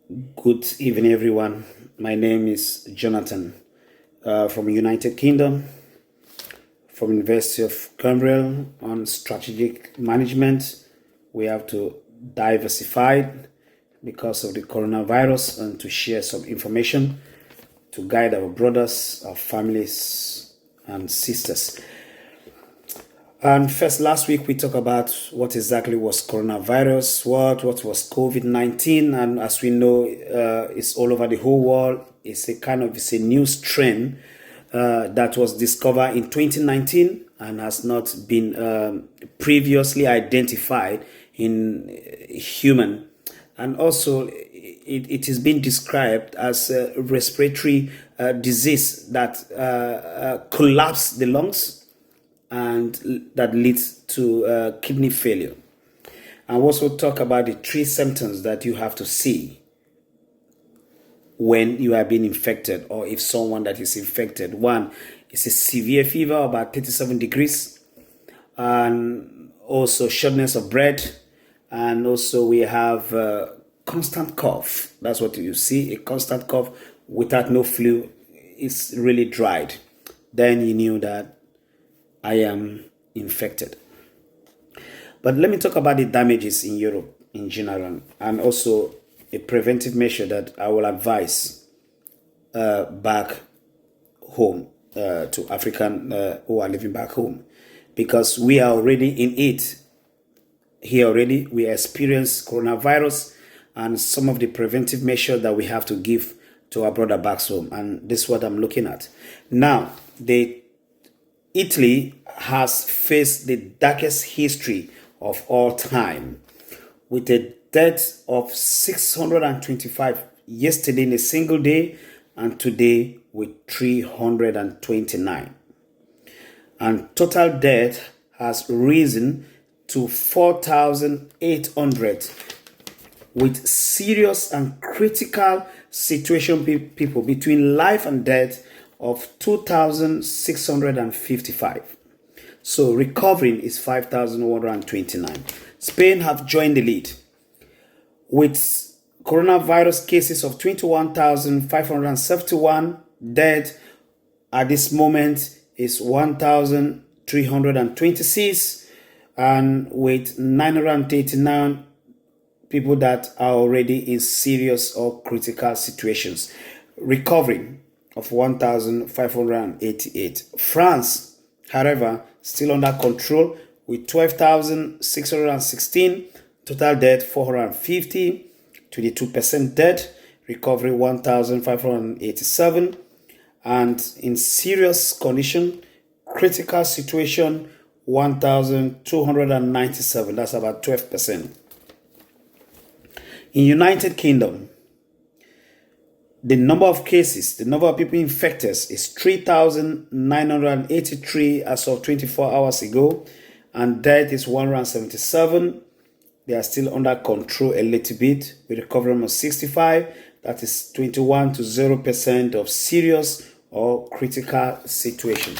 Good evening, everyone. My name is Jonathan from United Kingdom, from University of Cambridge on strategic management. We have to diversify because of the coronavirus and to share some information to guide our brothers, our families, and sisters. And first, last week we talked about what exactly was coronavirus, what was COVID-19, and as we know, it's all over the whole world. It's a new strain that was discovered in 2019 and has not been previously identified in human. And also, it is being described as a respiratory disease that collapse the lungs and that leads to kidney failure. And also talk about the three symptoms that you have to see when you are being infected or if someone that is infected. One is a severe fever, about 37 degrees, and also shortness of breath. And also we have constant cough. That's what you see, a constant cough without no flu. It's really dried. Then you knew that I am infected. But let me talk about the damages in Europe in general and also a preventive measure that I will advise back home to African who are living back home, because we are already in it here already. We experience coronavirus and some of the preventive measures that we have to give to our brother back home. And this is what I'm looking at. Now, Italy has faced the darkest history of all time, with a death of 625 yesterday in a single day, and today with 329. And total death has risen to 4,800, with serious and critical situation people between life and death of 2,655. So recovering is 5,129. Spain have joined the lead with coronavirus cases of 21,571. Death at this moment is 1,326, and with 939 people that are already in serious or critical situations. Recovering of 1,588. France, however, still under control with 12,616. Total death 450. 22% dead. Recovery 1,587. And in serious condition, critical situation 1,297. That's about 12%. In United Kingdom, the number of cases, the number of people infected is 3,983 as of 24 hours ago, and death is 177. They are still under control a little bit with recovery of 65. That is 21 to 0% of serious or critical situation.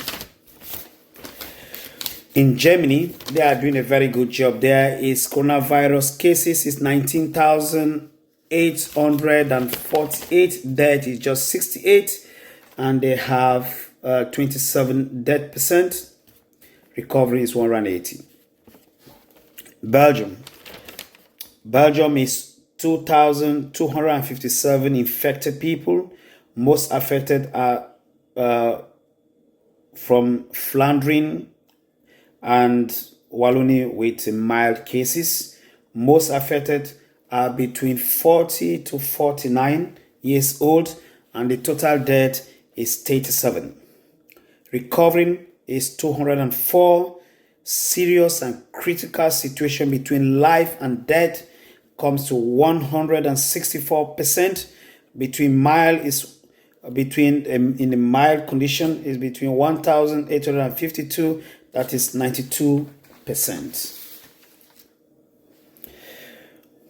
In Germany, they are doing a very good job. There is coronavirus cases is 19,848. Death is just 68, and they have 27 death percent. Recovery is 180. Belgium is 2,257 infected people. Most affected are from Flanders and Wallonie with mild cases. Most affected are between 40 to 49 years old, and the total death is 37. Recovering is 204. Serious and critical situation between life and death comes to 164%. In the mild condition is between 1,852. That is 92%.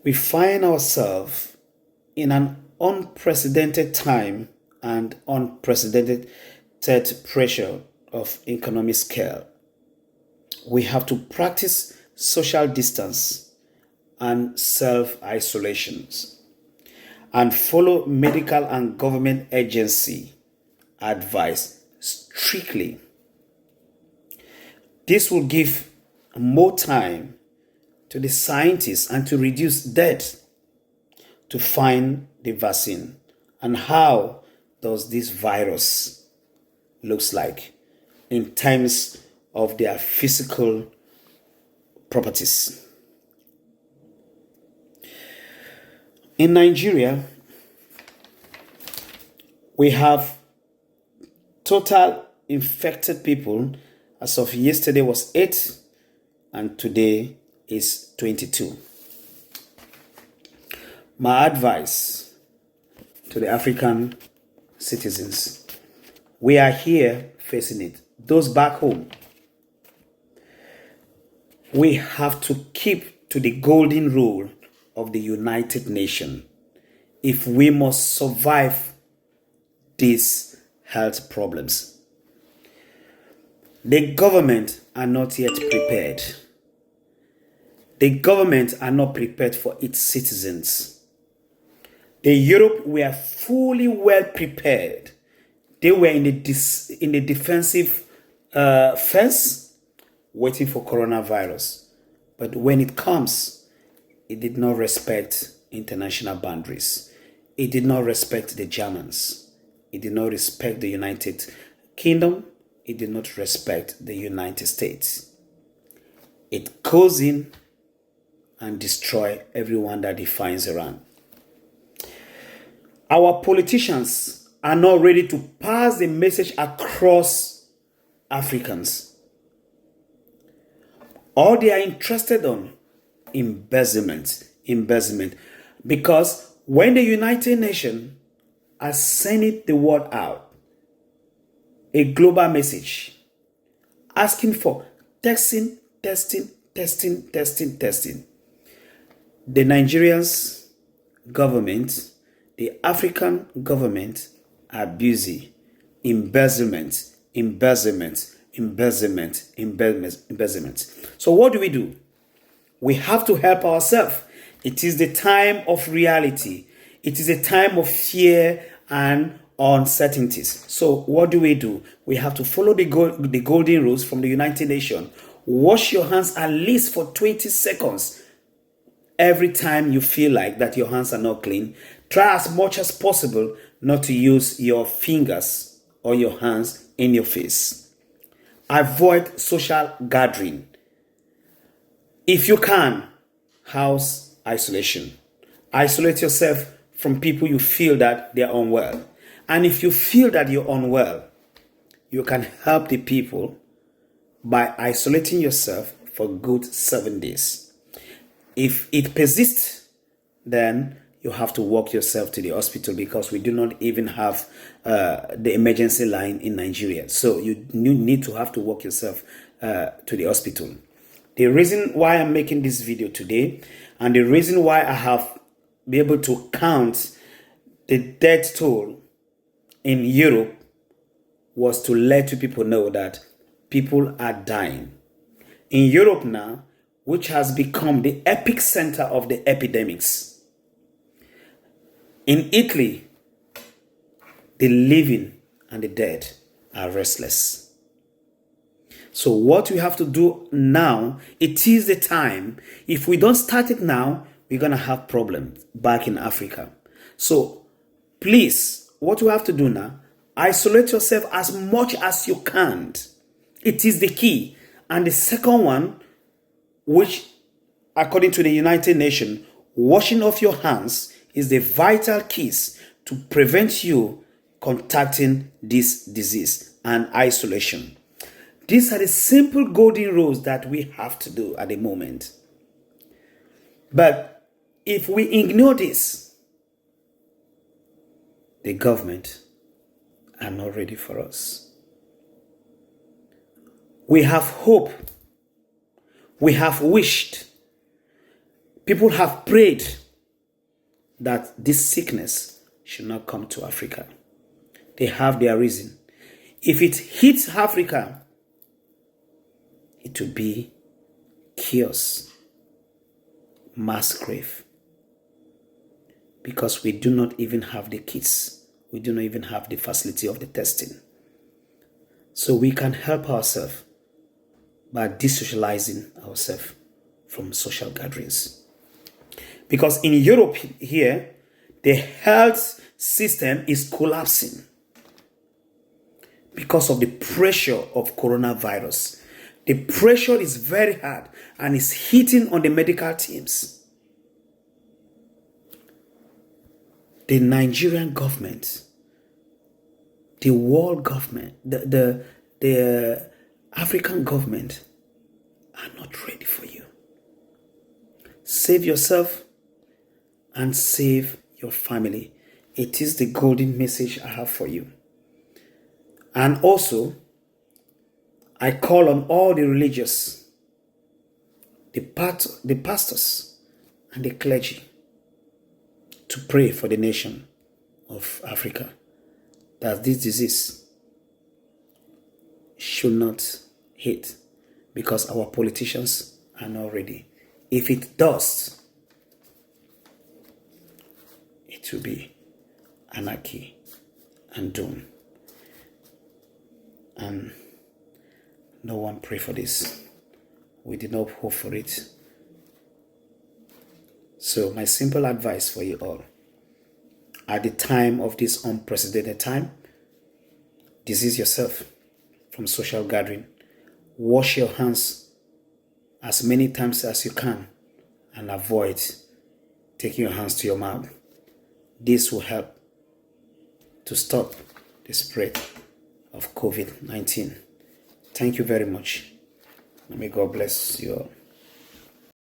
We find ourselves in an unprecedented time and unprecedented pressure of economic scale. We have to practice social distance and self-isolations. and follow medical and government agency advice strictly. This will give more time to the scientists and to reduce death to find the vaccine. And how does this virus looks like in terms of their physical properties. In Nigeria, we have total infected people as of yesterday was 8 and today is 22. My advice to the African citizens, we are here facing it. Those back home, we have to keep to the golden rule of the United Nations if we must survive these health problems. The government are not yet prepared. The government are not prepared for its citizens. The Europe were fully well prepared. They were in the defensive fence waiting for coronavirus. But when it comes, it did not respect international boundaries. It did not respect the Germans. It did not respect the United Kingdom. It did not respect the United States. It goes in and destroys everyone that it finds around. Our politicians are not ready to pass the message across Africans. All they are interested on, embezzlement. Because when the United Nations are sending the word out, a global message, asking for testing, the Nigerians government, the African government are busy. Embezzlement. So what do? We have to help ourselves. It is the time of reality. It is a time of fear and uncertainties. So what do? We have to follow the golden rules from the United Nations. Wash your hands at least for 20 seconds. Every time you feel like that your hands are not clean, try as much as possible not to use your fingers or your hands in your face. Avoid social gathering. If you can, house isolation. Isolate yourself from people you feel that they are unwell. And if you feel that you're unwell, you can help the people by isolating yourself for good 7 days. If it persists, then you have to walk yourself to the hospital because we do not even have the emergency line in Nigeria. So you need to have to walk yourself to the hospital. The reason why I'm making this video today and the reason why I have been able to count the death toll in Europe was to let you people know that people are dying. In Europe now, which has become the epicenter of the epidemics. In Italy, the living and the dead are restless. So what we have to do now, it is the time. If we don't start it now, we're going to have problems back in Africa. So please, what we have to do now, isolate yourself as much as you can. It is the key. And the second one, which according to the United Nations, washing off your hands is the vital keys to prevent you contacting this disease and isolation. These are the simple golden rules that we have to do at the moment. But if we ignore this, the government are not ready for us. We have hope. We have wished. People have prayed that this sickness should not come to Africa. They have their reason. If it hits Africa, it will be chaos, mass grave. because we do not even have the kits. We do not even have the facility of the testing. So we can help ourselves by desocializing ourselves from social gatherings. Because in Europe here, the health system is collapsing because of the pressure of coronavirus. The pressure is very hard and is hitting on the medical teams. The Nigerian government, the world government, the African government are not ready for you. Save yourself and save your family. It is the golden message I have for you. And also, I call on all the religious, the pastors, and the clergy to pray for the nation of Africa that this disease should not hit, because our politicians are not ready. If it does, it will be anarchy and doom. And no one pray for this. We did not hope for it. So my simple advice for you all, at the time of this unprecedented time, disease yourself from social gathering. Wash your hands as many times as you can and avoid taking your hands to your mouth. This will help to stop the spread of COVID-19. Thank you very much. May God bless you all.